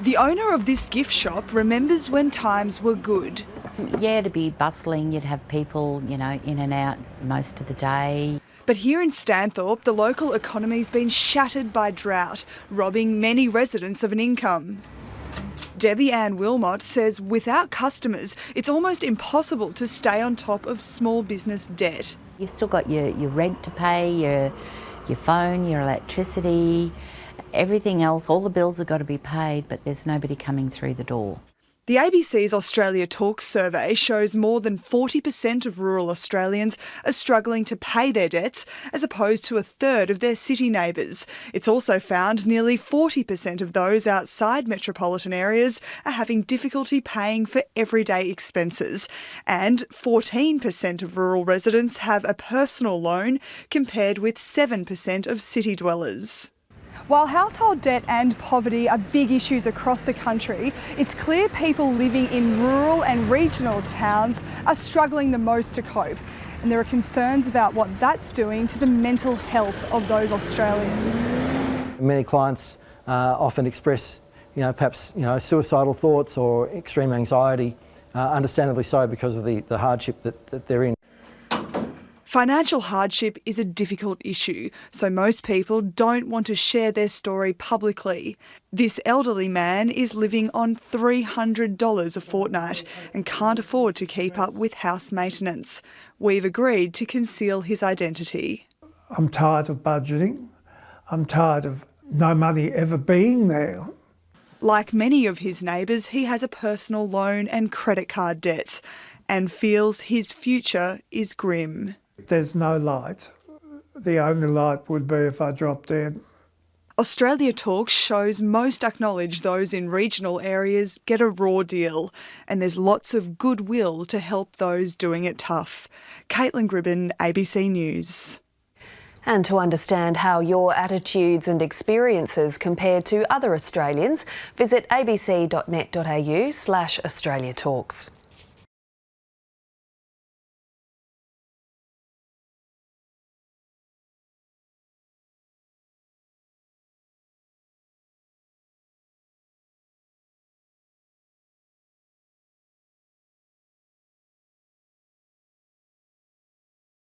The owner of this gift shop remembers when times were good. Yeah, it'd be bustling. You'd have people, in and out most of the day. But here in Stanthorpe, the local economy's been shattered by drought, robbing many residents of an income. Debbie Ann Wilmot says without customers, it's almost impossible to stay on top of small business debt. You've still got your rent to pay, your phone, your electricity, everything else. All the bills have got to be paid, but there's nobody coming through the door. The ABC's Australia Talks survey shows more than 40% of rural Australians are struggling to pay their debts, as opposed to a third of their city neighbours. It's also found nearly 40% of those outside metropolitan areas are having difficulty paying for everyday expenses. And 14% of rural residents have a personal loan, compared with 7% of city dwellers. While household debt and poverty are big issues across the country, it's clear people living in rural and regional towns are struggling the most to cope. And there are concerns about what that's doing to the mental health of those Australians. Many clients often express, perhaps suicidal thoughts or extreme anxiety, understandably so because of the hardship that they're in. Financial hardship is a difficult issue, so most people don't want to share their story publicly. This elderly man is living on $300 a fortnight and can't afford to keep up with house maintenance. We've agreed to conceal his identity. I'm tired of budgeting. I'm tired of no money ever being there. Like many of his neighbours, he has a personal loan and credit card debts and feels his future is grim. There's no light. The only light would be if I dropped dead. Australia Talks shows most acknowledge those in regional areas get a raw deal, and there's lots of goodwill to help those doing it tough. Caitlyn Gribbin, ABC News. And to understand how your attitudes and experiences compare to other Australians, visit abc.net.au/Australia Talks.